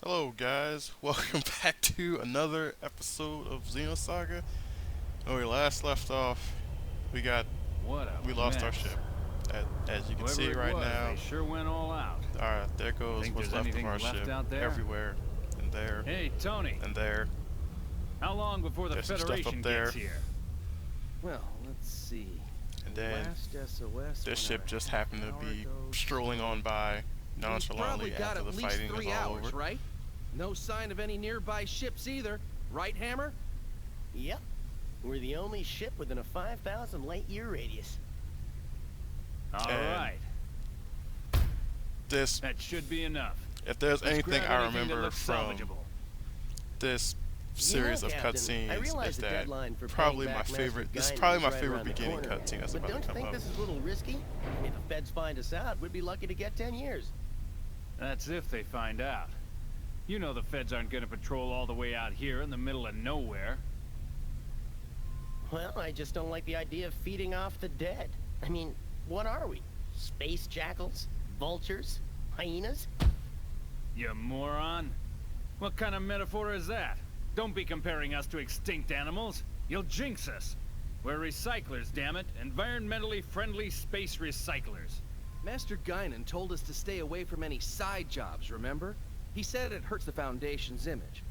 Hello guys, welcome back to another episode of Xenosaga. When we last left off, we got What a we lost our mess. ship. As you can Whoever see it right was, now, they sure went all out. alright, there goes Think what's there's left of our anything left ship. out there? Everywhere. Hey, Tony. And there. How long before the There's some stuff Federation up there. gets here? Well, let's see. And then Last SOS this ship went out just a half happened to hour be ago. strolling on by We've probably nonchalantly got after at the least fighting is 3 all hours, over. right? No sign of any nearby ships either. Right, Hammer? Yep. We're the only ship within a 5,000 light year radius. All And right. This, That should be enough. if there's Let's anything grab I anything that remember looks from salvageable. this series of Captain, I cutscenes realize is the that deadline for probably paying my back favorite. Master This is Guinan probably is my right favorite around the beginning corner. cutscene that's But about don't to you come think up. this is a little risky? If the feds find us out, we'd be lucky to get 10 years. That's if they find out. You know the feds aren't going to patrol all the way out here in the middle of nowhere. Well, I just don't like the idea of feeding off the dead. I mean, what are we? Space jackals? Vultures? Hyenas? You moron. What kind of metaphor is that? Don't be comparing us to extinct animals. You'll jinx us. We're recyclers, damn it. Environmentally friendly space recyclers. Master Guinan told us to stay away from any side jobs, remember? He said it hurts the Foundation's image.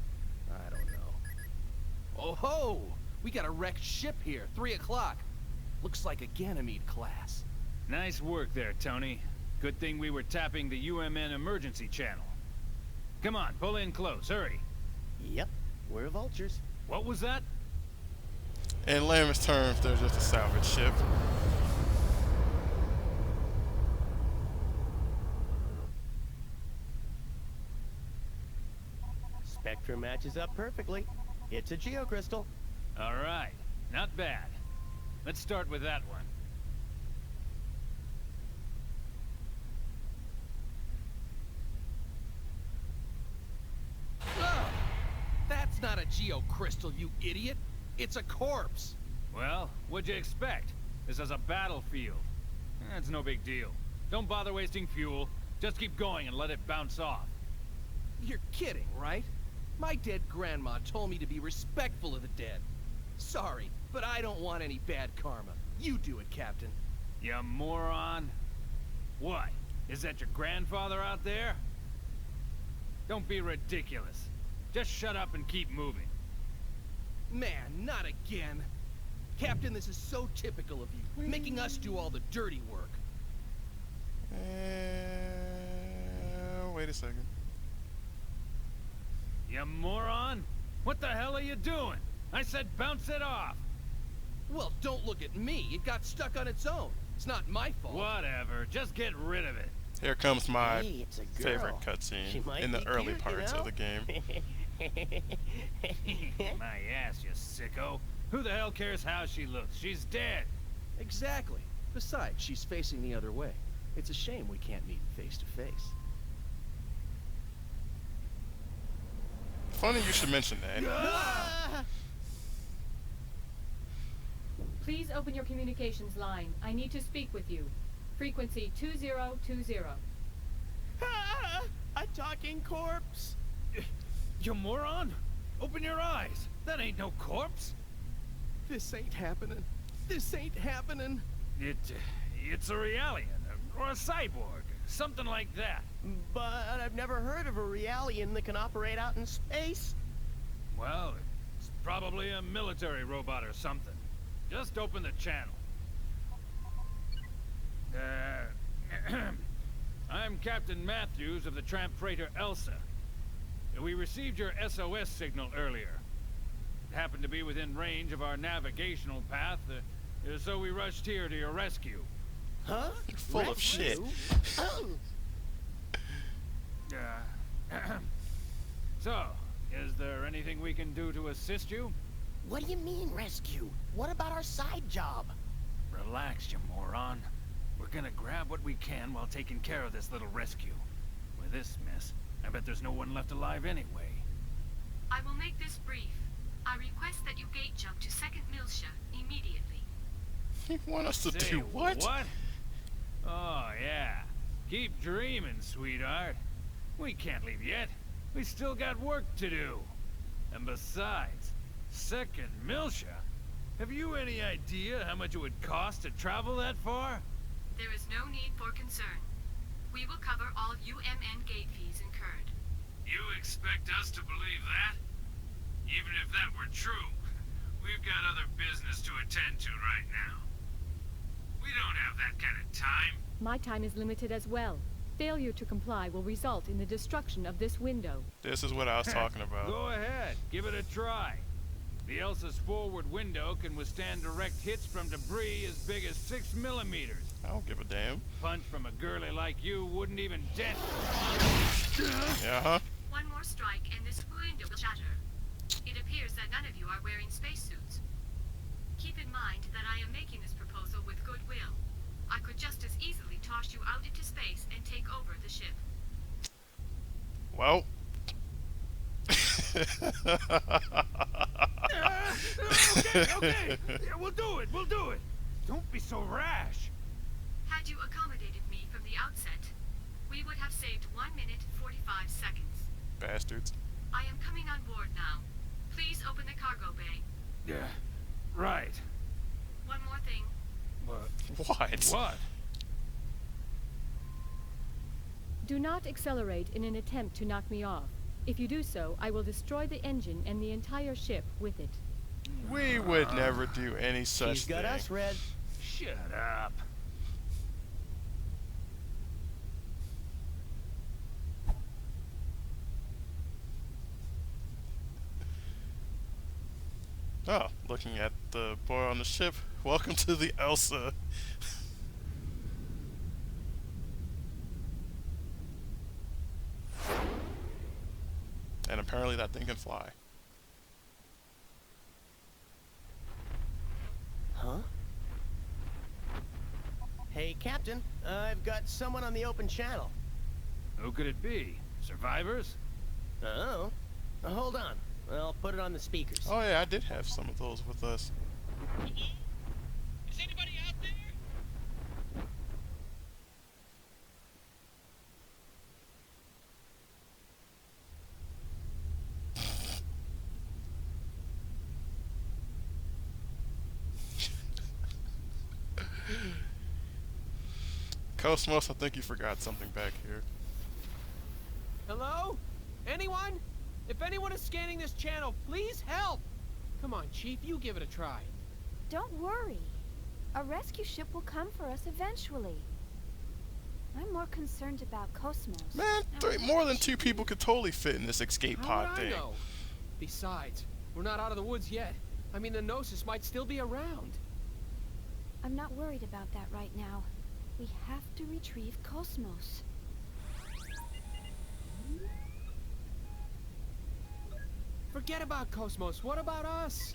I don't know. Oh ho! We got a wrecked ship here, 3 o'clock. Looks like a Ganymede class. Nice work there, Tony. Good thing we were tapping the UMN emergency channel. Come on, pull in close, hurry. Yep, we're vultures. What was that? In layman's terms, they're just a salvage ship. Spectrum matches up perfectly. It's a geocrystal. All right, not bad. Let's start with that one. Ugh! That's not a geocrystal, you idiot! It's a corpse! Well, what'd you expect? This is a battlefield. It's no big deal. Don't bother wasting fuel. Just keep going and let it bounce off. You're kidding, right? My dead grandma told me to be respectful of the dead. Sorry, but I don't want any bad karma. You do it, Captain. You moron. What? Is that your grandfather out there? Don't be ridiculous. Just shut up and keep moving. Man, not again. Captain, this is so typical of you, making us do all the dirty work. Wait a second. You moron! What the hell are you doing? I said bounce it off! Well, don't look at me. It got stuck on its own. It's not my fault. Whatever, just get rid of it. Here comes my Hey, it's a girl. favorite She cutscene might in the be early cute, you parts know? of the game. My ass, you sicko. Who the hell cares how she looks? She's dead. Exactly. Besides, she's facing the other way. It's a shame we can't meet face to face. Funny you should mention that. Ah! Please open your communications line. I need to speak with you. Frequency 2020. Ah! A talking corpse! You moron! Open your eyes. That ain't no corpse. This ain't happening. This ain't happening. It's a Realian, or a cyborg, something like that. But I've never heard of a Realian that can operate out in space. Well, it's probably a military robot or something. Just open the channel. I'm Captain Matthews of the tramp freighter Elsa. We received your SOS signal earlier. It happened to be within range of our navigational path, so we rushed here to your rescue. Huh? You're full of shit. Oh! So, is there anything we can do to assist you? What do you mean, rescue? What about our side job? Relax, you moron. We're gonna grab what we can while taking care of this little rescue. With this mess, I bet there's no one left alive anyway. I will make this brief. I request that you gate jump to second Milsha immediately. You want us to Say do what? What? Oh, yeah. Keep dreaming, sweetheart. We can't leave yet. We still got work to do. And besides, second Milsha? Have you any idea how much it would cost to travel that far? There is no need for concern. We will cover all UMN gate fees incurred. You expect us to believe that? Even if that were true, we've got other business to attend to right now. We don't have that kind of time. My time is limited as well. Failure to comply will result in the destruction of this window. This is what I was talking about. Go ahead, give it a try. The Elsa's forward window can withstand direct hits from debris as big as 6 millimeters. I don't give a damn. Punch from a girly like you wouldn't even dent. Yeah, huh? One more strike and this window will shatter. It appears that none of you are wearing spacesuits. Keep in mind that I am making this proposal with goodwill. I could just as easily toss you out into space and take over the ship. Well. Okay. Yeah, we'll do it. Don't be so rash. Had you accommodated me from the outset, we would have saved 1 minute 45 seconds. Bastards. I am coming on board now. Please open the cargo bay. Yeah, right. One more thing. What? What? Do not accelerate in an attempt to knock me off. If you do so, I will destroy the engine and the entire ship with it. We would never do any such She's got thing. us, Red. Shut up. Oh, looking at the boy on the ship. Welcome to the Elsa. And apparently that thing can fly. Huh? Hey, Captain. I've got someone on the open channel. Who could it be? Survivors? Oh. Hold on. I'll put it on the speakers. Oh yeah, I did have some of those with us. Is anybody out there? Cosmos, I think you forgot something back here. Hello? Anyone? If anyone is scanning this channel, please help! Come on, Chief, you give it a try. Don't worry. A rescue ship will come for us eventually. I'm more concerned about Cosmos. Man, more than 2 people could totally fit in this escape How pod would I thing. know? Besides, we're not out of the woods yet. I mean, the Gnosis might still be around. I'm not worried about that right now. We have to retrieve Cosmos. Forget about Cosmos. What about us?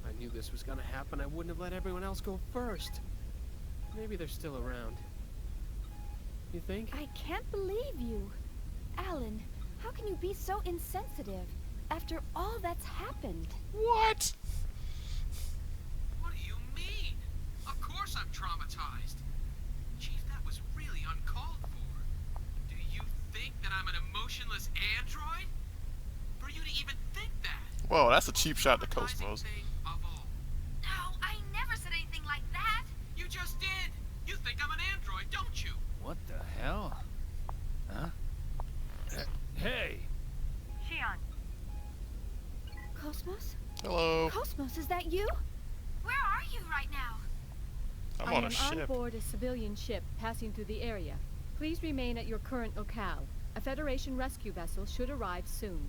I knew this was gonna happen. I wouldn't have let everyone else go first. Maybe they're still around. You think? I can't believe you. Alan, how can you be so insensitive after all that's happened? What? What do you mean? Of course I'm traumatized. Chief, that was really uncalled for. Do you think that I'm an emotionless android? For you to even think that? Whoa, that's a cheap shot to Traumatizing Cosmos. thing of all. No, I never said anything like that. You just did. You think I'm an android, don't you? What the hell? Huh? Hey! Shion. Cosmos? Hello. Cosmos, is that you? Where are you right now? I'm I on am a ship. on board a civilian ship passing through the area. Please remain at your current locale. A Federation rescue vessel should arrive soon.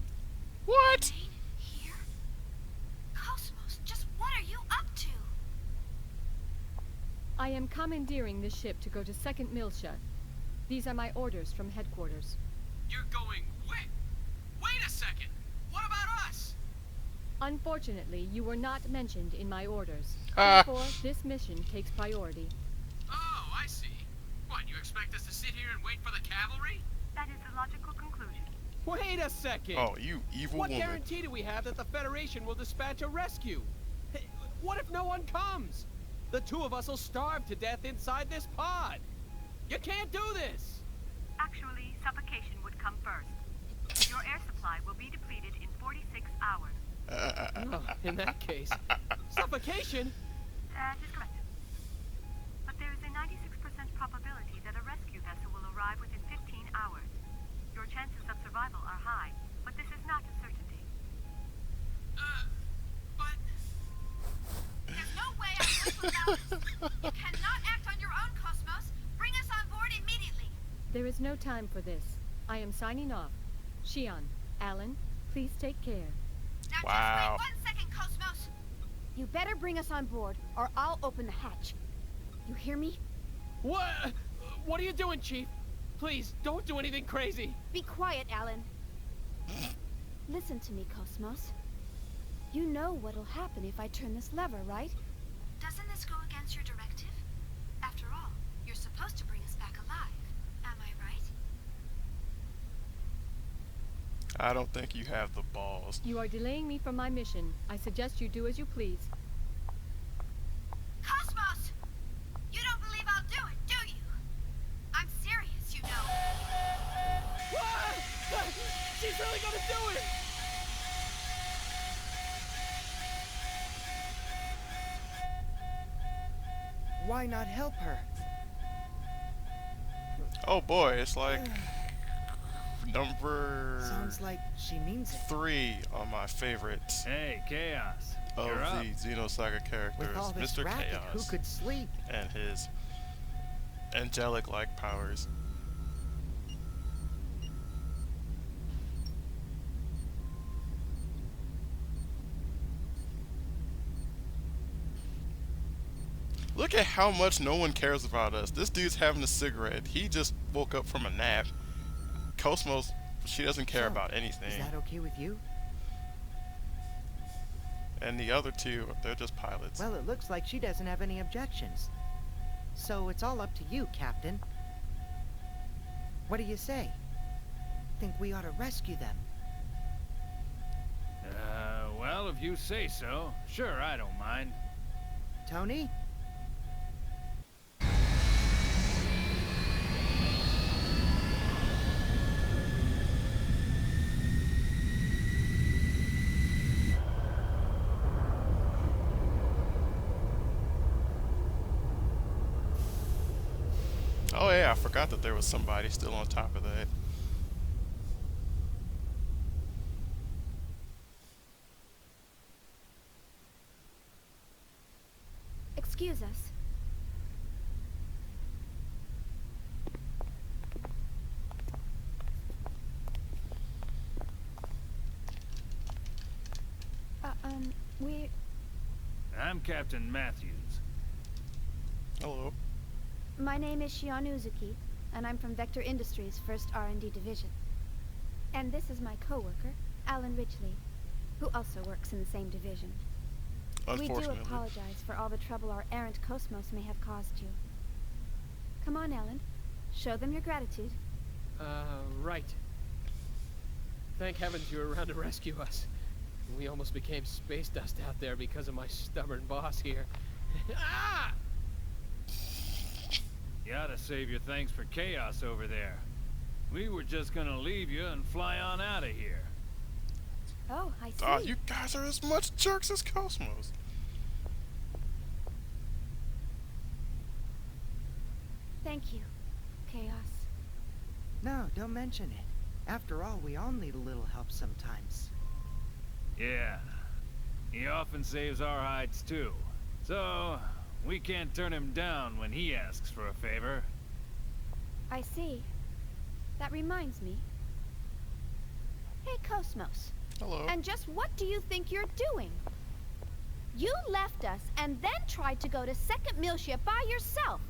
What? Remain here? Cosmos, just what are you up to? I am commandeering this ship to go to 2nd Milsha. These are my orders from headquarters. You're going wait a second. What about us? Unfortunately, you were not mentioned in my orders. Ah. Therefore, this mission takes priority. Oh, I see. What, you expect us to sit here and wait for the cavalry? That is the logical conclusion. Wait a second! Oh, you evil What woman. guarantee do we have that the Federation will dispatch a rescue? Hey, what if no one comes? The 2 of us will starve to death inside this pod. You can't do this! Actually, suffocation would come first. Your air supply will be depleted in 46 hours. Oh, in that case, suffocation? That is correct. But there is a 96% probability that a rescue vessel will arrive within 15 hours. Your chances of survival are high, but this is not a certainty. But... There's no way I live without us. You cannot act on your own, Cosmos. Bring us on board immediately. There is no time for this. I am signing off. Shion, Alan, please take care. Now Wow. just wait 1 second, Cosmos. You better bring us on board, or I'll open the hatch. You hear me? What? What are you doing, Chief? Please, don't do anything crazy. Be quiet, Alan. Listen to me, Cosmos. You know what'll happen if I turn this lever, right? Doesn't this go against your directive? After all, you're supposed to bring us back alive. Am I right? I don't think you have the balls. You are delaying me from my mission. I suggest you do as you please. Cosmos! You don't believe I'll do it, do you? I'm serious, you know. Ah! She's really gonna do it! Why not help her? Oh boy, it's like number Sounds like she means it. 3 on my favorites Hey, Chaos. of You're up. the Xenosaga characters. With all this Mr. racket, who Chaos could sleep? and his angelic-like powers. Look at how much no one cares about us. This dude's having a cigarette. He just woke up from a nap. Cosmos, she doesn't care So, about Is anything. that okay with you? And the other two, they're just pilots. Well, it looks like she doesn't have any objections. So it's all up to you, Captain. What do you say? Think we ought to rescue them? Well, if you say so. Sure, I don't mind. Tony? Oh yeah, I forgot that there was somebody still on top of that. Excuse us. We... I'm Captain Matthews. Hello. My name is Shion Uzuki, and I'm from Vector Industries' 1st R&D Division. And this is my coworker, Alan Ridgely, who also works in the same division. We do Unfortunately. apologize for all the trouble our errant Cosmos may have caused you. Come on, Alan. Show them your gratitude. Right. Thank heavens you were around to rescue us. We almost became space dust out there because of my stubborn boss here. Ah! You ought to save your thanks for Chaos over there. We were just gonna leave you and fly on out of here. Oh, I see. Oh, you guys are as much jerks as Cosmos. Thank you, Chaos. No, don't mention it. After all, we all need a little help sometimes. Yeah. He often saves our hides too. So, we can't turn him down when he asks for a favor. I see. That reminds me. Hey, Cosmos. Hello. And just what do you think you're doing? You left us and then tried to go to second meal ship by yourself.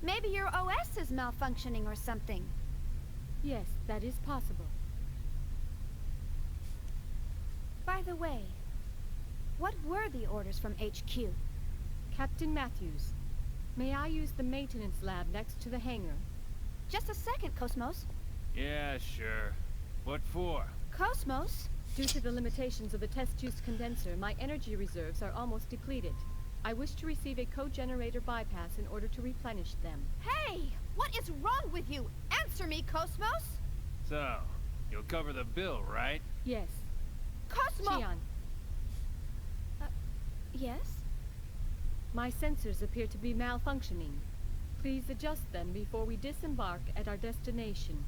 Maybe your OS is malfunctioning or something. Yes, that is possible. By the way, what were the orders from HQ? Captain Matthews, may I use the maintenance lab next to the hangar? Just a second, Cosmos. Yeah, sure. What for? Cosmos? Due to the limitations of the test juice condenser, my energy reserves are almost depleted. I wish to receive a co-generator bypass in order to replenish them. Hey! What is wrong with you? Answer me, Cosmos! So, you'll cover the bill, right? Yes. Cosmo! Shion, Yes? my sensors appear to be malfunctioning. Please adjust them before we disembark at our destination.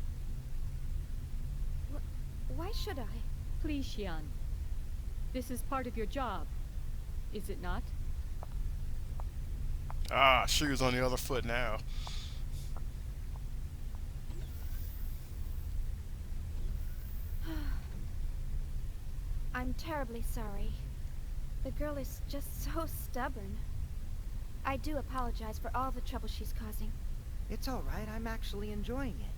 Why should I? Please, Shion. This is part of your job, is it not? Ah, shoes on the other foot now. I'm terribly sorry. The girl is just so stubborn. I do apologize for all the trouble she's causing. It's all right. I'm actually enjoying it.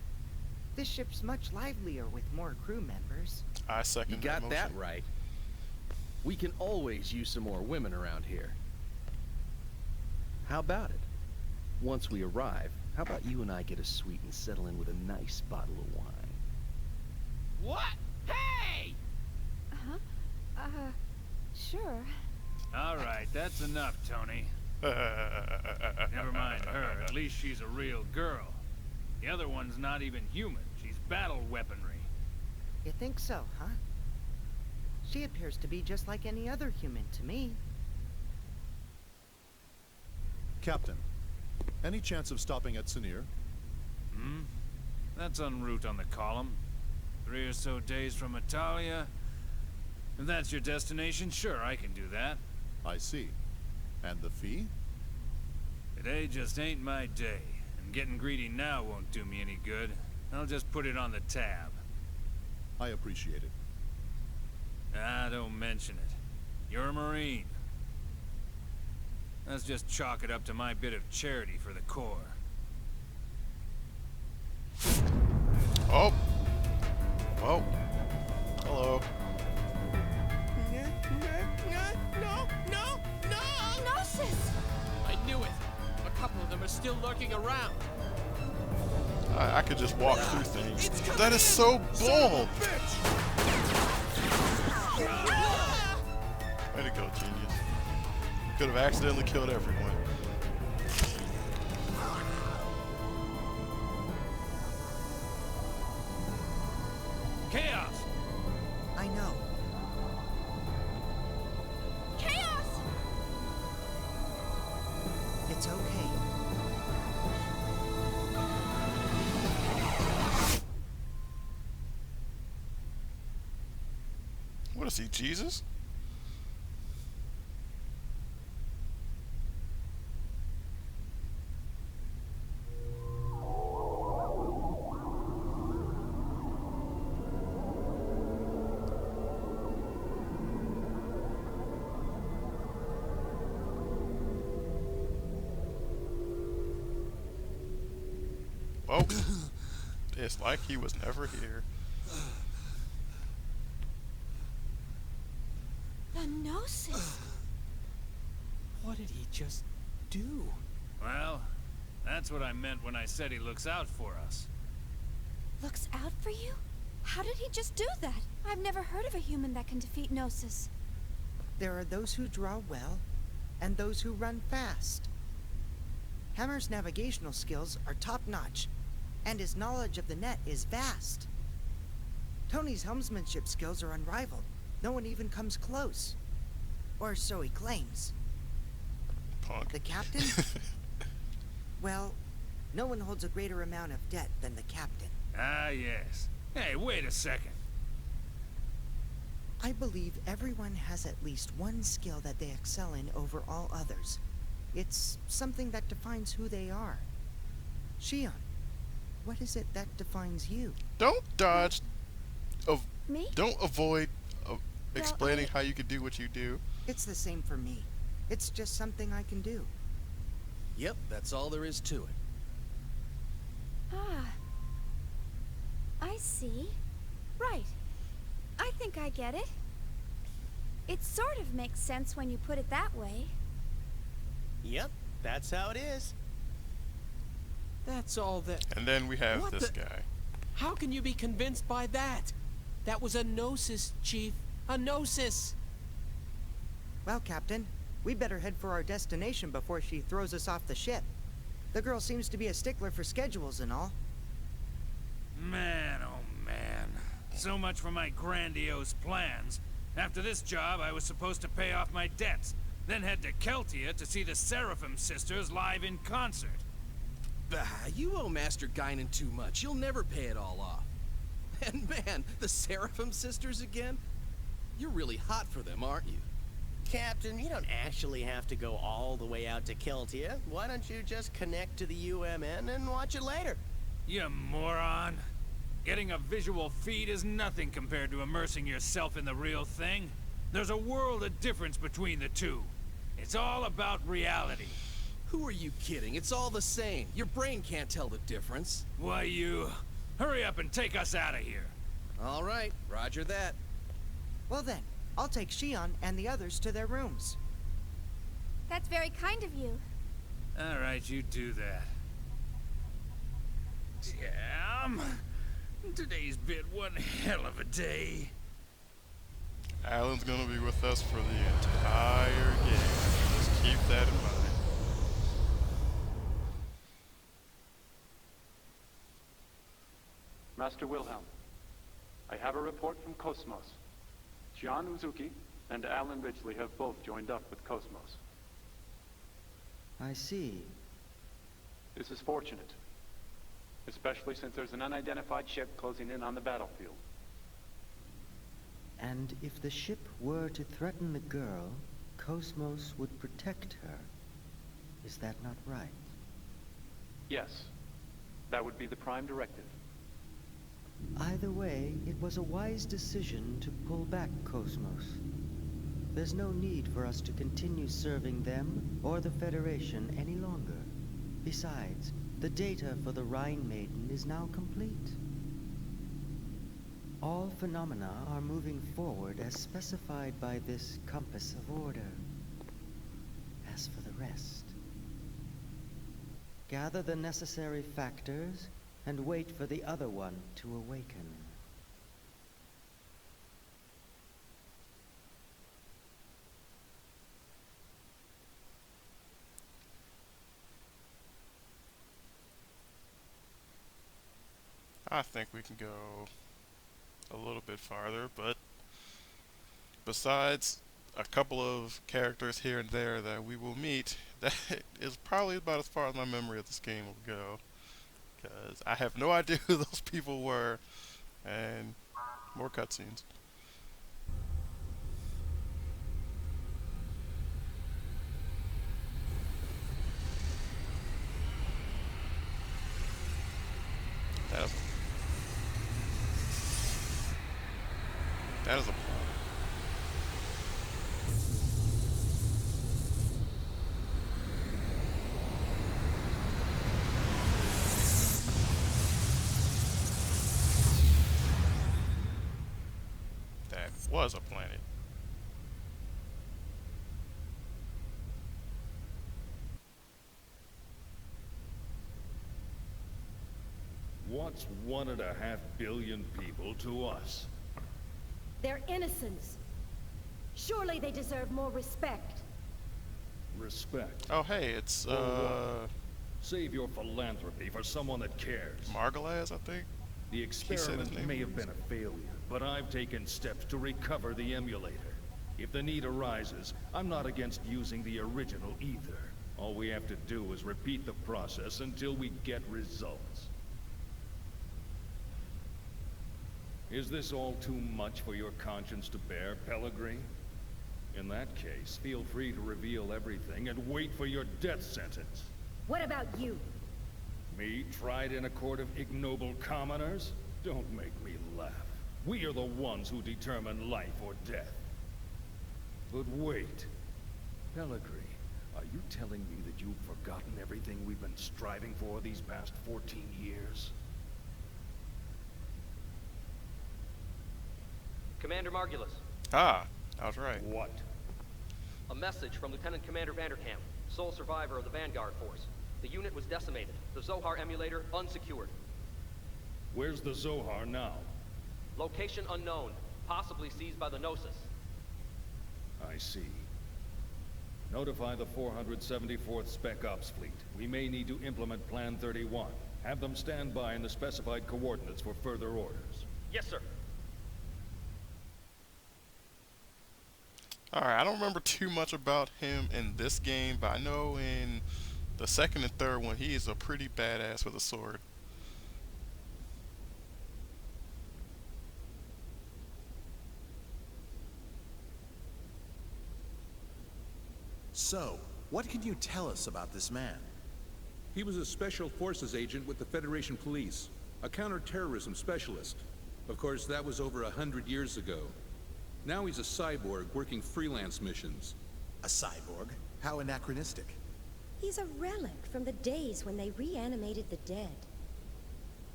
This ship's much livelier with more crew members. I second You got that motion. right. We can always use some more women around here. How about it? Once we arrive, how about you and I get a suite and settle in with a nice bottle of wine? What? Hey! Huh? Sure. All right, that's enough, Tony. Never mind her. At least she's a real girl. The other one's not even human. She's battle weaponry. You think so, huh? She appears to be just like any other human to me. Captain, any chance of stopping at Sinir? Hmm? That's en route on the column. 3 or so days from Italia. If that's your destination, sure, I can do that. I see. And the fee? Today just ain't my day, and getting greedy now won't do me any good. I'll just put it on the tab. I appreciate it. Ah, don't mention it. You're a Marine. Let's just chalk it up to my bit of charity for the Corps. Oh. Well. Hello. Gnosis! I knew it. A couple of them are still lurking around. I could just walk through things. That is so bold! Way to go, genius. Could have accidentally killed everyone. Chaos! I know. Chaos! It's okay. What is he, Jesus? Oh, it's like he was never here. The Gnosis! What did he just do? Well, that's what I meant when I said he looks out for us. Looks out for you? How did he just do that? I've never heard of a human that can defeat Gnosis. There are those who draw well, and those who run fast. Hammer's navigational skills are top-notch, and his knowledge of the net is vast. Tony's helmsmanship skills are unrivaled. No one even comes close. Or so he claims. Punk. The captain? Well, no one holds a greater amount of debt than the captain. Ah, yes. Hey, wait a second. I believe everyone has at least one skill that they excel in over all others. It's something that defines who they are. Shion, what is it that defines you? Don't dodge. Me? Don't avoid explaining how you can do what you do. It's the same for me. It's just something I can do. Yep, that's all there is to it. Ah. I see. Right. I think I get it. It sort of makes sense when you put it that way. Yep, that's how it is. That's all that... And then we have What this the- guy. How can you be convinced by that? That was a Gnosis, Chief. A Gnosis! Well, Captain, We better head for our destination before she throws us off the ship. The girl seems to be a stickler for schedules and all. Man, oh man. So much for my grandiose plans. After this job, I was supposed to pay off my debts, then head to Keltia to see the Seraphim sisters live in concert. Bah, you owe Master Guinan too much. You'll never pay it all off. And man, the Seraphim sisters again? You're really hot for them, aren't you? Captain, you don't actually have to go all the way out to Keltia. Why don't you just connect to the UMN and watch it later? You moron. Getting a visual feed is nothing compared to immersing yourself in the real thing. There's a world of difference between the two. It's all about reality. Who are you kidding? It's all the same. Your brain can't tell the difference. Why, you... Hurry up and take us out of here. All right, roger that. Well then, I'll take Shion and the others to their rooms. That's very kind of you. All right, you do that. Damn. Today's been one hell of a day. Alan's gonna be with us for the entire game. Just keep that in mind. Master Wilhelm, I have a report from Cosmos. Shion Uzuki and Alan Ridgely have both joined up with Cosmos. I see. This is fortunate, especially since there's an unidentified ship closing in on the battlefield. And if the ship were to threaten the girl, Cosmos would protect her. Is that not right? Yes, that would be the prime directive. Either way, it was a wise decision to pull back Cosmos. There's no need for us to continue serving them or the Federation any longer. Besides, the data for the Rhine Maiden is now complete. All phenomena are moving forward as specified by this compass of order. As for the rest, gather the necessary factors and wait for the other one to awaken. I think we can go a little bit farther, but besides a couple of characters here and there that we will meet, that is probably about as far as my memory of this game will go. Because I have no idea who those people were, and more cutscenes. That is a was a planet. What's 1.5 billion people to us? They're innocents. Surely they deserve more respect. Respect? Oh, hey, it's, Save your philanthropy for someone that cares. Margalaz, I think? The experiment may have been a failure, but I've taken steps to recover the emulator. If the need arises, I'm not against using the original either. All we have to do is repeat the process until we get results. Is this all too much for your conscience to bear, Pellegrini? In that case, feel free to reveal everything and wait for your death sentence. What about you? Me, tried in a court of ignoble commoners? Don't make me laugh. We are the ones who determine life or death. But wait. Pellegrini, are you telling me that you've forgotten everything we've been striving for these past 14 years? Commander Margulis. Ah, I was right. What? A message from Lieutenant Commander Vanderkamp, sole survivor of the Vanguard Force. The unit was decimated. The Zohar emulator unsecured. Where's the Zohar now? Location unknown, possibly seized by the Gnosis. I see. Notify the 474th Spec Ops Fleet. We may need to implement Plan 31. Have them stand by in the specified coordinates for further orders. Yes, sir. Alright, I don't remember too much about him in this game, but I know in the second and third one, he is a pretty badass with a sword. So, what can you tell us about this man? He was a special forces agent with the Federation Police, a counter-terrorism specialist. Of course, that was over 100 years ago. Now he's a cyborg working freelance missions. A cyborg? How anachronistic. He's a relic from the days when they reanimated the dead.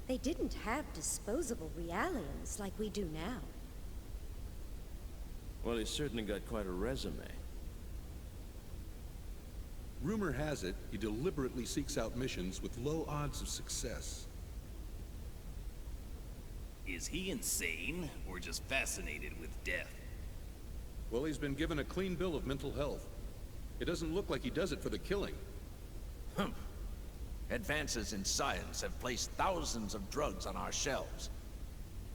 They didn't have disposable realians like we do now. Well, he's certainly got quite a resume. Rumor has it, he deliberately seeks out missions with low odds of success. Is he insane, or just fascinated with death? Well, he's been given a clean bill of mental health. It doesn't look like he does it for the killing. Humph. Advances in science have placed thousands of drugs on our shelves.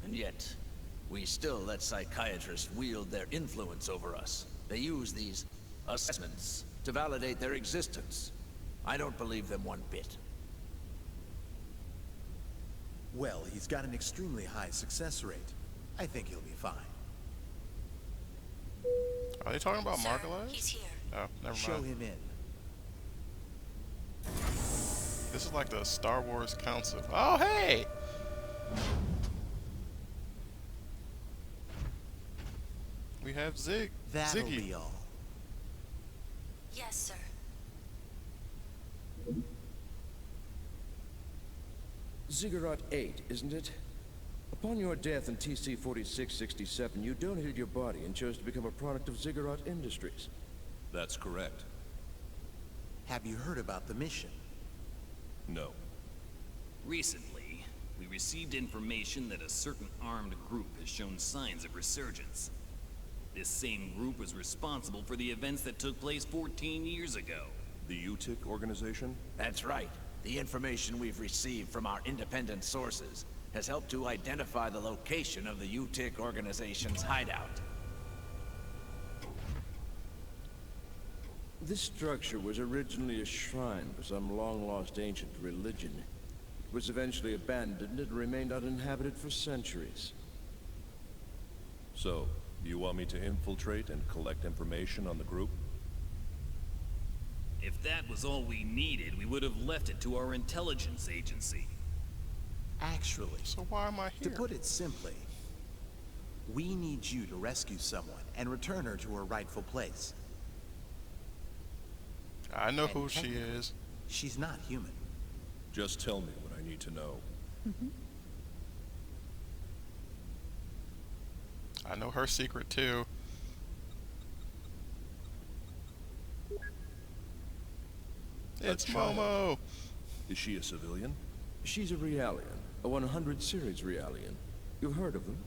And yet, we still let psychiatrists wield their influence over us. They use these assessments to validate their existence. I don't believe them one bit. Well, he's got an extremely high success rate. I think he'll be fine. Are they talking about Sir, Margolite? he's here. Oh, never mind. Show him in. This is like the Star Wars Council. Oh, hey! We have That'll Ziggy. be all. Yes, sir. Ziggurat 8, isn't it? Upon your death in TC-4667, you donated your body and chose to become a product of Ziggurat Industries. That's correct. Have you heard about the mission? No. Recently, we received information that a certain armed group has shown signs of resurgence. This same group was responsible for the events that took place 14 years ago. The UTIC organization? That's right. The information we've received from our independent sources has helped to identify the location of the UTIC organization's hideout. This structure was originally a shrine for some long-lost ancient religion. It was eventually abandoned and remained uninhabited for centuries. So, you want me to infiltrate and collect information on the group? If that was all we needed, we would have left it to our intelligence agency. Actually, so why am I here? To put it simply, we need you to rescue someone and return her to her rightful place. I know who she is. She's not human. Just tell me what I need to know. I know her secret too. It's Momo! Is she a civilian? She's a Realian, a 100 series Realian. You've heard of them?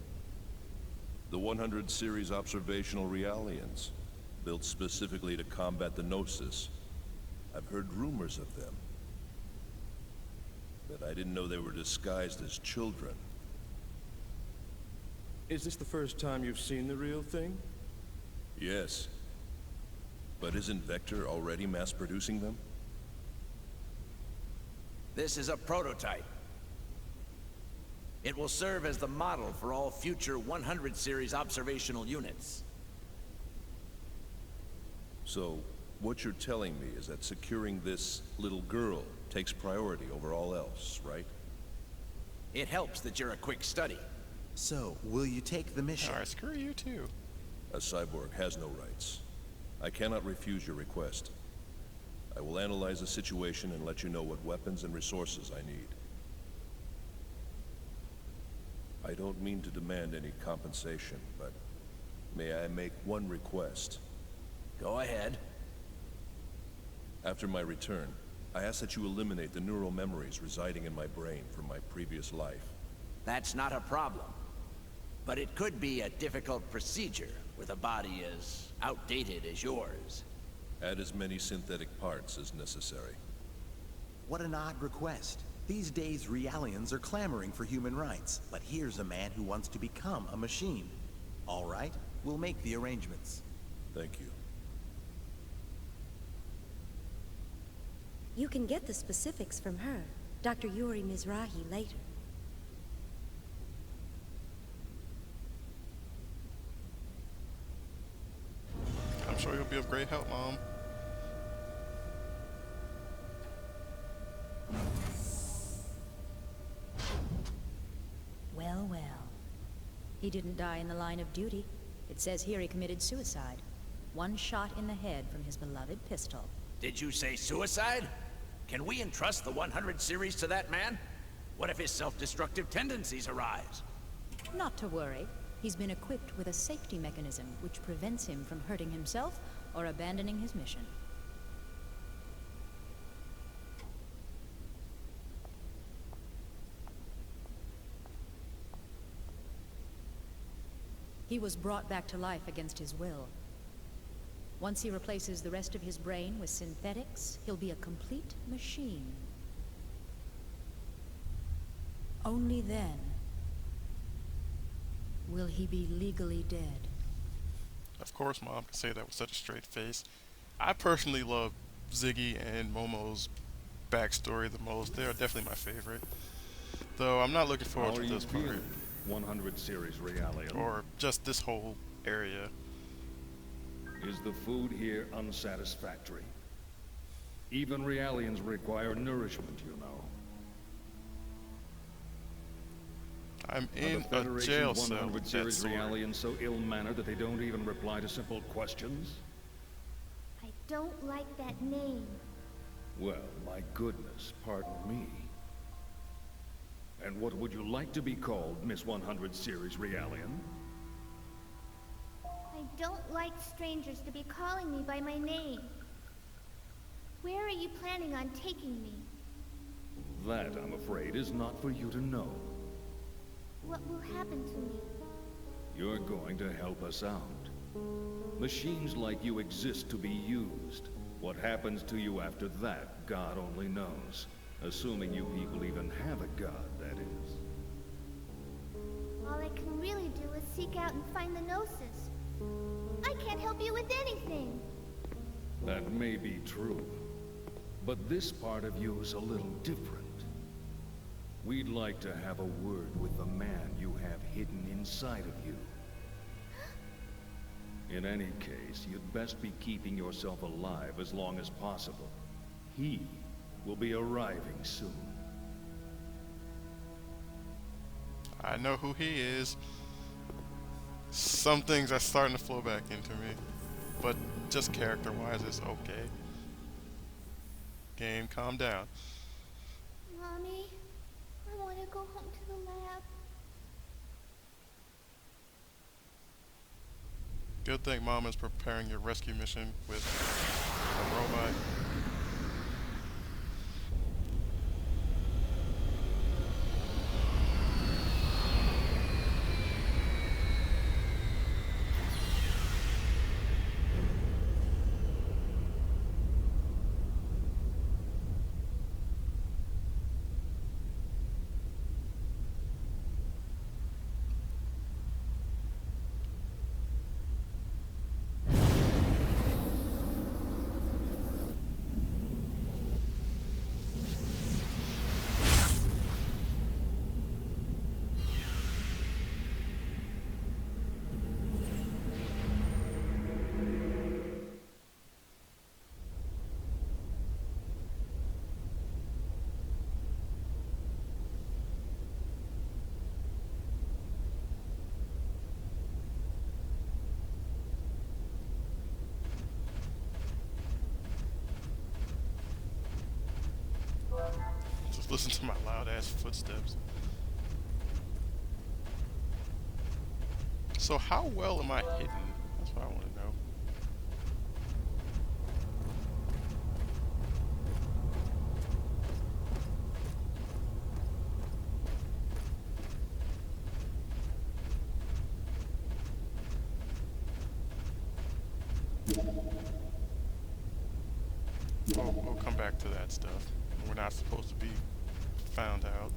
The 100 series observational Realians, built specifically to combat the Gnosis. I've heard rumors of them, but I didn't know they were disguised as children. Is this the first time you've seen the real thing? Yes. But isn't Vector already mass-producing them? This is a prototype. It will serve as the model for all future 100 series observational units. So, what you're telling me is that securing this little girl takes priority over all else, right? It helps that you're a quick study. So, will you take the mission? Alright, screw you too. A cyborg has no rights. I cannot refuse your request. I will analyze the situation and let you know what weapons and resources I need. I don't mean to demand any compensation, but may I make one request? Go ahead. After my return, I ask that you eliminate the neural memories residing in my brain from my previous life. That's not a problem. But it could be a difficult procedure with a body as outdated as yours. Add as many synthetic parts as necessary. What an odd request. These days, realians are clamoring for human rights, but here's a man who wants to become a machine. All right, we'll make the arrangements. Thank you. You can get the specifics from her, Dr. Yuri Mizrahi, later. I'm sure you'll be of great help, Mom. Well, well. He didn't die in the line of duty. It says here he committed suicide. One shot in the head from his beloved pistol. Did you say suicide? Can we entrust the 100 series to that man? What if his self-destructive tendencies arise? Not to worry. He's been equipped with a safety mechanism which prevents him from hurting himself or abandoning his mission. He was brought back to life against his will. Once he replaces the rest of his brain with synthetics, he'll be a complete machine. Only then will he be legally dead. Of course, Mom can say that with such a straight face. I personally love Ziggy and Momo's backstory the most. They are definitely my favorite. Though I'm not looking forward How to are you this part. feeling, 100 series Realian? Or just this whole area. Is the food here unsatisfactory? Even Realians require nourishment, you know. I'm Are in the a Federation jail cell 100 with that series sword. Realians so ill-mannered that they don't even reply to simple questions? I don't like that name. Well, my goodness, pardon me. And what would you like to be called, Miss 100 series Realian? I don't like strangers to be calling me by my name. Where are you planning on taking me? That, I'm afraid, is not for you to know. What will happen to me? You're going to help us out. Machines like you exist to be used. What happens to you after that, God only knows. Assuming you people even have a god, that is. All I can really do is seek out and find the Gnosis. I can't help you with anything. That may be true. But this part of you is a little different. We'd like to have a word with the man you have hidden inside of you. In any case, you'd best be keeping yourself alive as long as possible. He will be arriving soon. I know who he is. Some things are starting to flow back into me. But just character-wise, it's okay. Game, calm down. Mommy, I want to go home to the lab. Good thing Mom is preparing your rescue mission with a robot. Just listen to my loud ass footsteps. So how well am I hidden? That's what I want to know. we'll come back to that stuff. We're not supposed to be found out.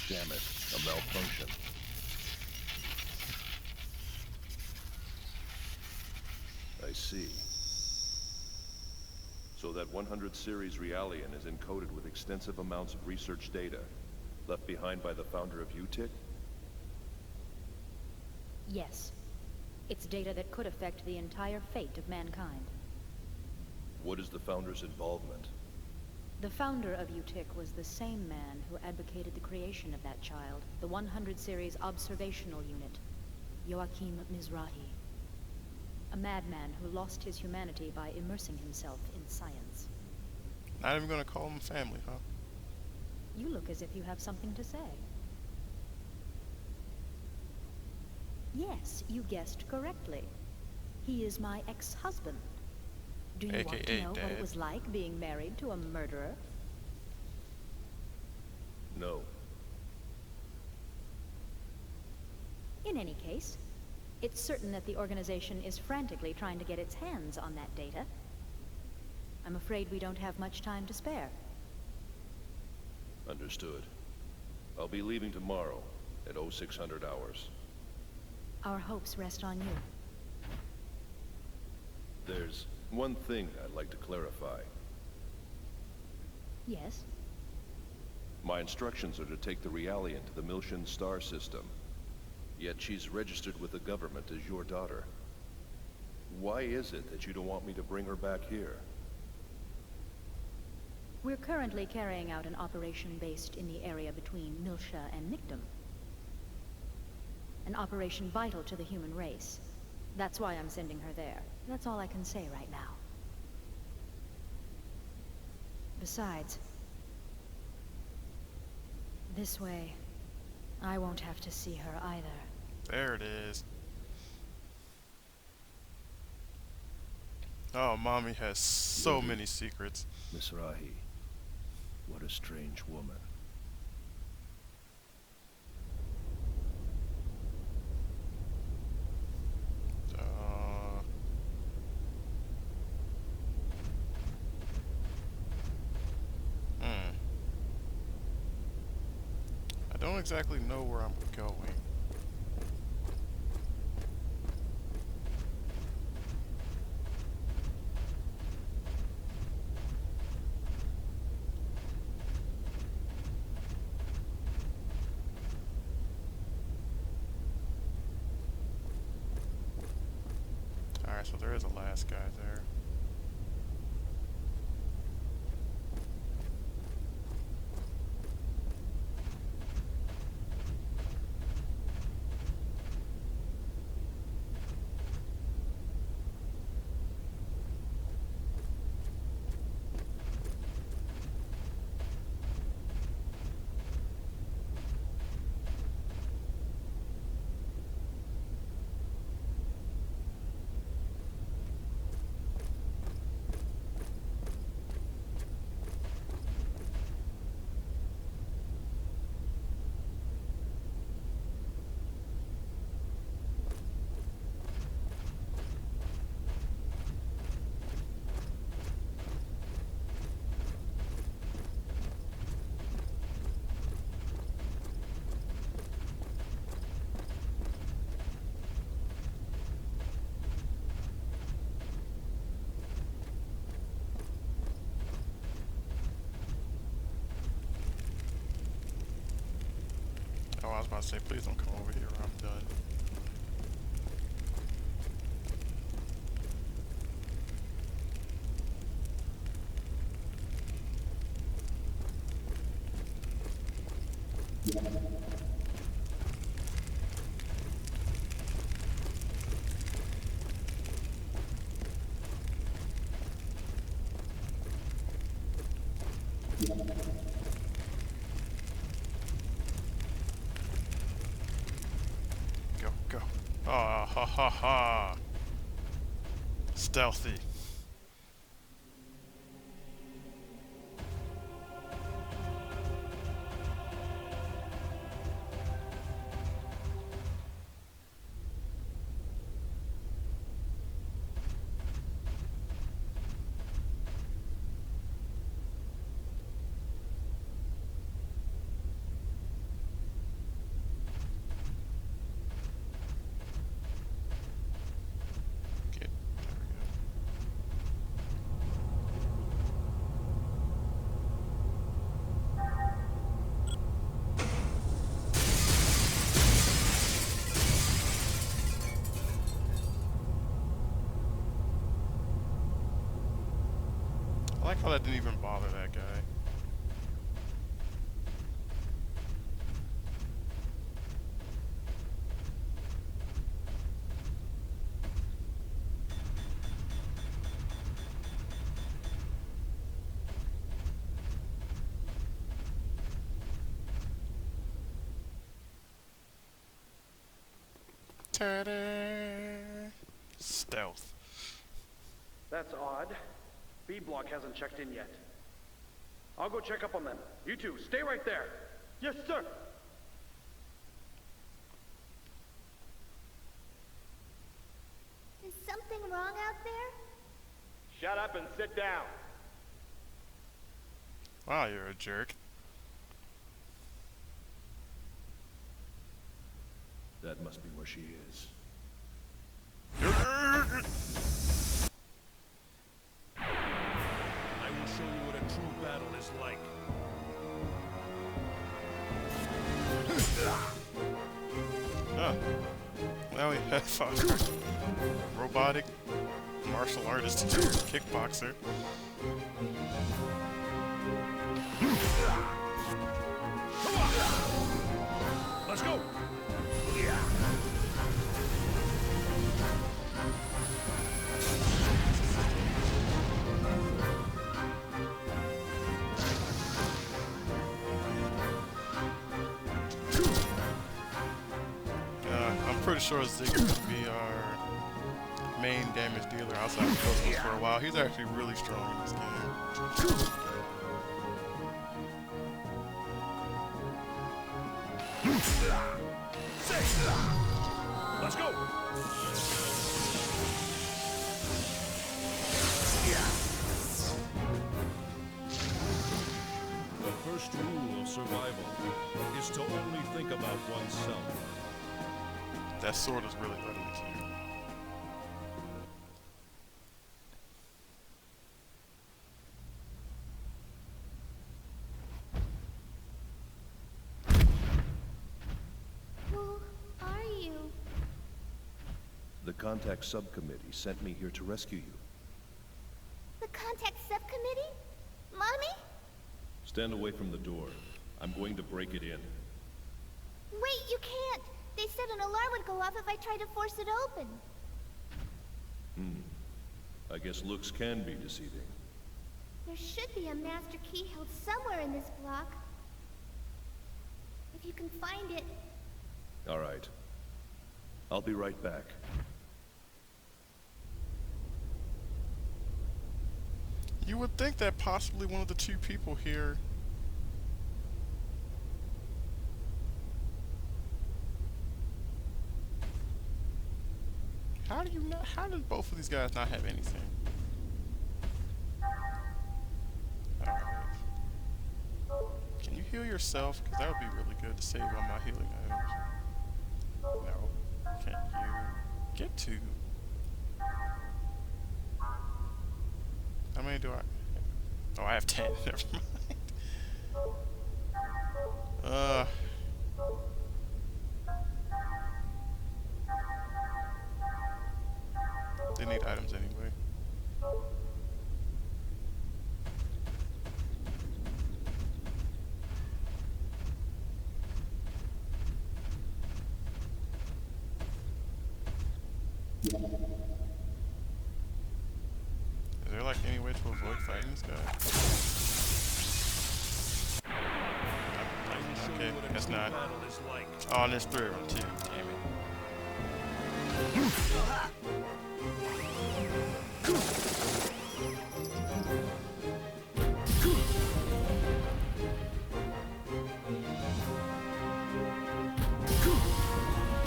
Damn it, a malfunction. I see. So that 100 series Realian is encoded with extensive amounts of research data, left behind by the founder of UTIC? Yes. It's data that could affect the entire fate of mankind. What is the founder's involvement? The founder of UTIC was the same man who advocated the creation of that child, the 100 series observational unit, Joachim Mizrahi. A madman who lost his humanity by immersing himself in science. Not even gonna call him family, huh? You look as if you have something to say. Yes, you guessed correctly. He is my ex-husband. Do you want to know what it was like being married to a murderer? No. In any case, it's certain that the organization is frantically trying to get its hands on that data. I'm afraid we don't have much time to spare. Understood. I'll be leaving tomorrow at 0600 hours. Our hopes rest on you. There's one thing I'd like to clarify. Yes? My instructions are to take the Realian to the Milshan star system. Yet she's registered with the government as your daughter. Why is it that you don't want me to bring her back here? We're currently carrying out an operation based in the area between Milsha and Nictum. An operation vital to the human race. That's why I'm sending her there. That's all I can say right now. Besides, this way, I won't have to see her either. There it is. Oh, Mommy has so many secrets. Miss Rahi, what a strange woman. I don't exactly know where I'm going. Alright, so there is a last guy there. Oh, I was about to say, please don't come over here or I'm done. Go, go. Ah, ha ha ha. Stealthy. I like how that didn't even bother that guy. Ta-da! Stealth. That's odd. B block hasn't checked in yet. I'll go check up on them. You two, stay right there. Yes, sir. Is something wrong out there? Shut up and sit down. Wow, you're a jerk. That must be where she is. I will show you what a true battle is like. Oh. Now we have a robotic martial artist kickboxer. Let's go! I'm pretty sure Ziggy will be our main damage dealer outside of Cosmos for a while. He's actually really strong in this game. Let's go! The first rule of survival is to only think about oneself. That sword is really ugly too. Who are you? The contact subcommittee sent me here to rescue you. The contact subcommittee? Mommy? Stand away from the door. I'm going to break it in. Wait, you can't. They said an alarm would go off if I tried to force it open. I guess looks can be deceiving. There should be a master key held somewhere in this block. If you can find it. All right. I'll be right back. You would think that possibly one of the two people here How do you not? How does both of these guys not have anything? Alright. Can you heal yourself? Because that would be really good to save on my healing items. No. Can you get to? How many do I? Oh, I have 10. Never mind. They need items anyway. Is there like any way to avoid fighting this guy? Okay, guess not. Oh, and there's 3 of them too. Damn it.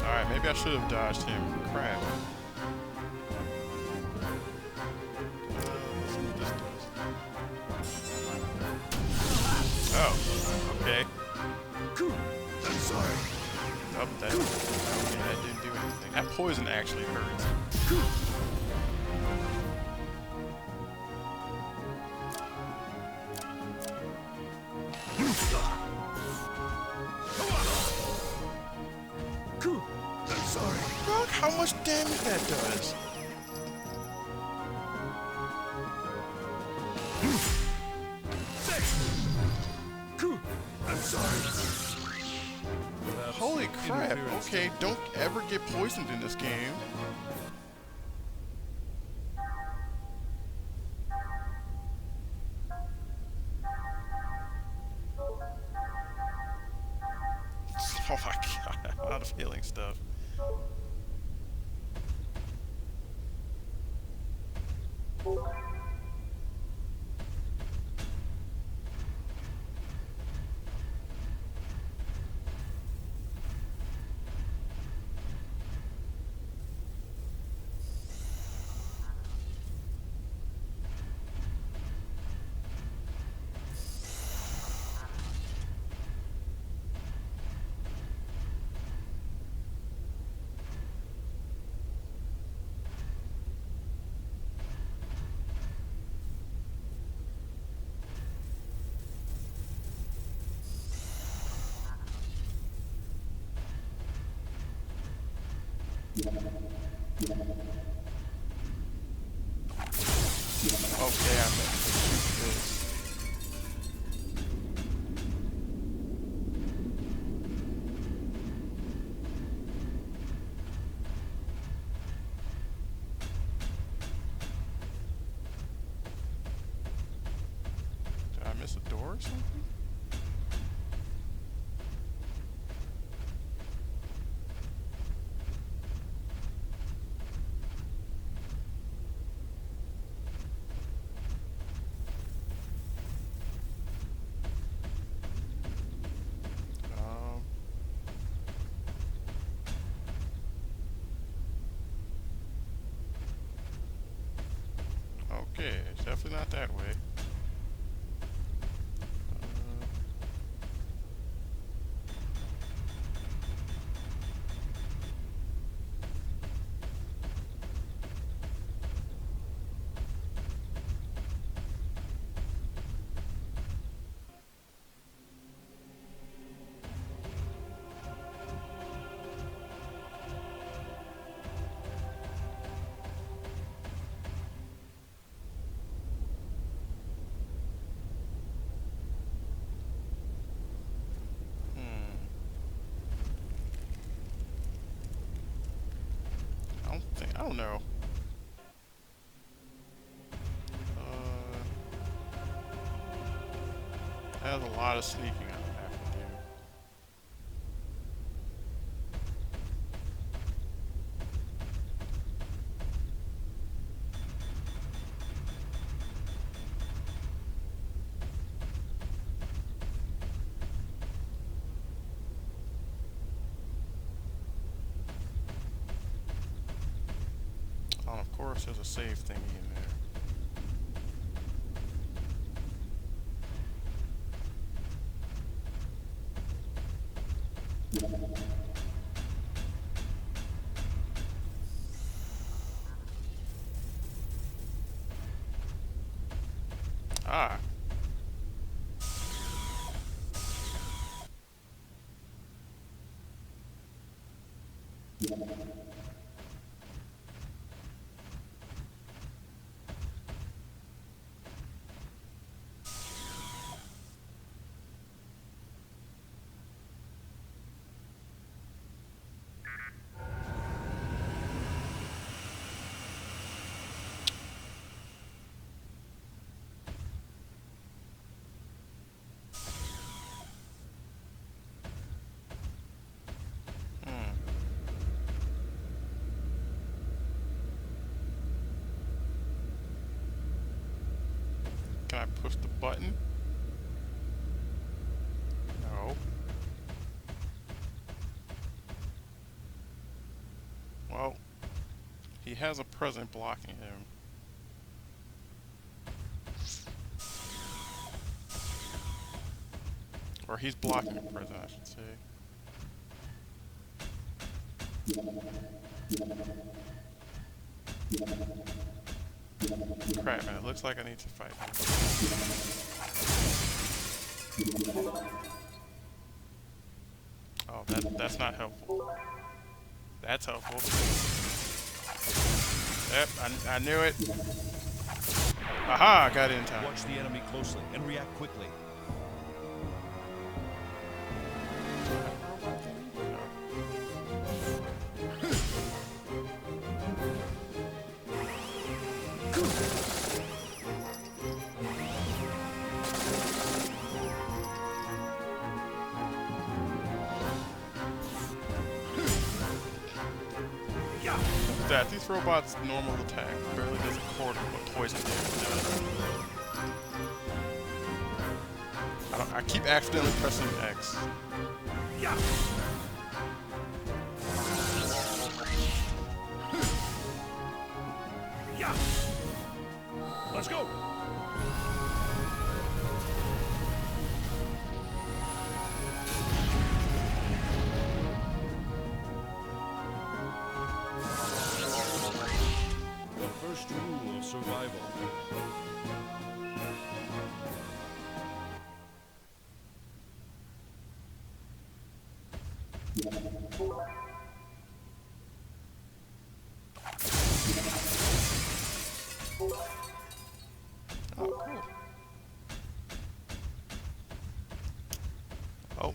Alright, maybe I should have dodged him. Crap. Let's see what this does. Oh, okay. I'm sorry. Oh, that didn't do anything. That poison actually hurts. I'm sorry. Look how much damage that does. I'm sorry. Holy crap. Okay, don't ever get poisoned in this game. Oh my god, a lot of healing stuff. Okay, I'm ready. This. Did I miss a door or something? Okay, it's definitely not that way. I don't know. There's a lot of sneaking I have to do. Oh, of course, there's a save thingy in there. Ah. Can I push the button? No. Well, he has a present blocking him. Or he's blocking a present, I should say. Crap, man, it looks like I need to fight him. Oh, that's not helpful. That's helpful. Yep, I knew it. Aha, I got it in time. Watch the enemy closely and react quickly. That these robots' normal attack barely does a quarter of what poison damage does. I keep accidentally pressing X. Yeah. Yeah. Let's go. First rule of survival. Oh, cool. Oh.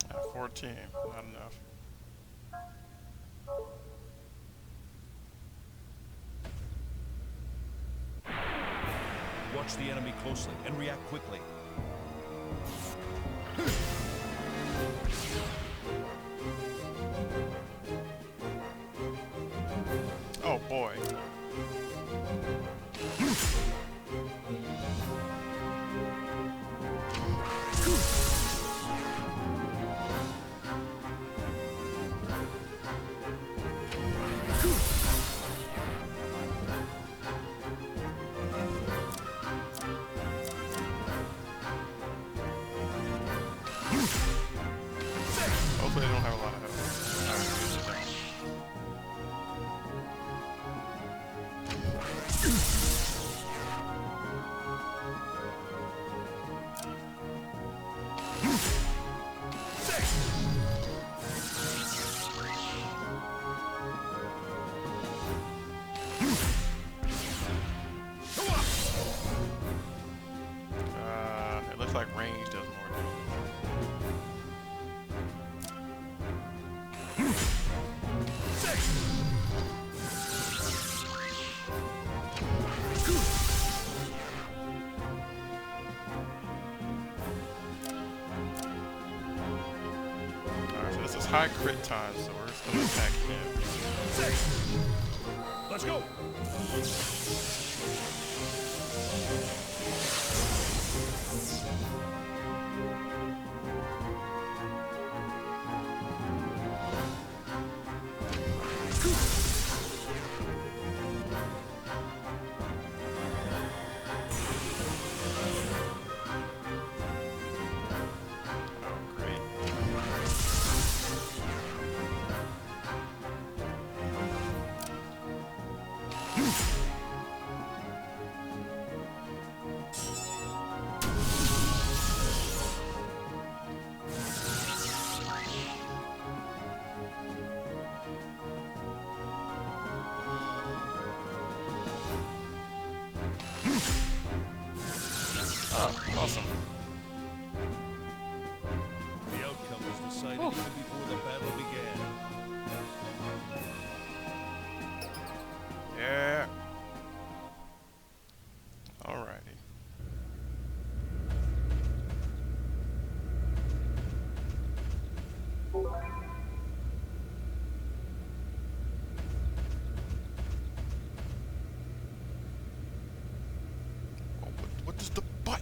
At 14, not enough. Watch the enemy closely and react quickly. Oh boy. Hopefully they don't have a lot of health. It looks like range does more Alright, so this is high crit time, so we're just gonna attack him. Let's go. Oh, awesome. The outcome was decided even before the battle began.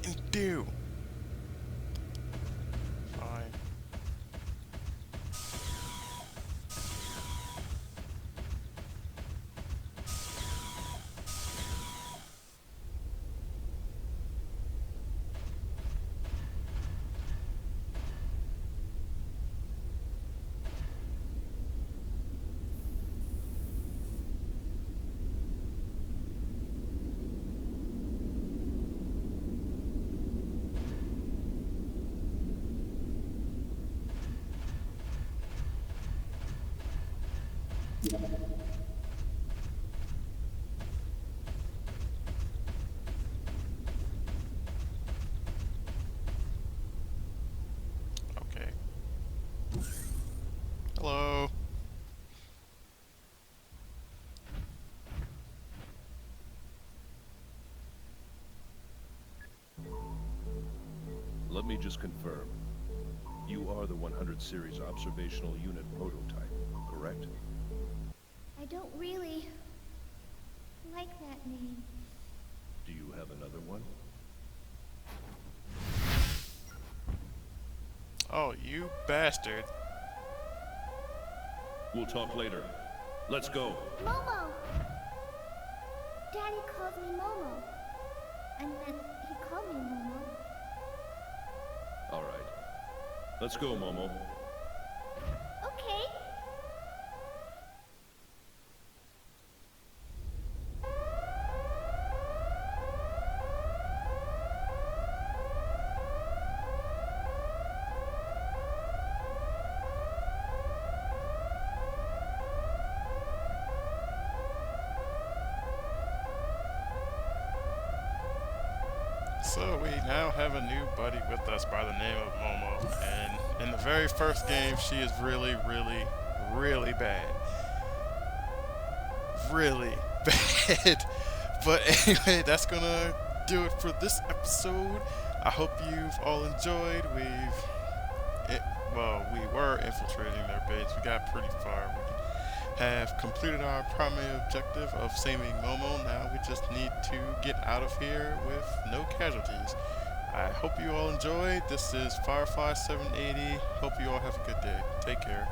didn't do. Fine. Okay. Hello. Let me just confirm. You are the 100 Series observational unit prototype, correct? I don't really like that name. Do you have another one? Oh, you bastard. We'll talk later. Let's go. Momo! Daddy calls me Momo. I meant he called me Momo. All right. Let's go, Momo. Okay. So we now have a new buddy with us by the name of Momo, and in the very first game, she is really, really, really bad. Really bad. But anyway, that's gonna do it for this episode. I hope you've all enjoyed. We were infiltrating their base. We got pretty far. We have completed our primary objective of saving Momo. Now we just need to get out of here with no casualties. I hope you all enjoyed. This is Firefly 780. Hope you all have a good day. Take care.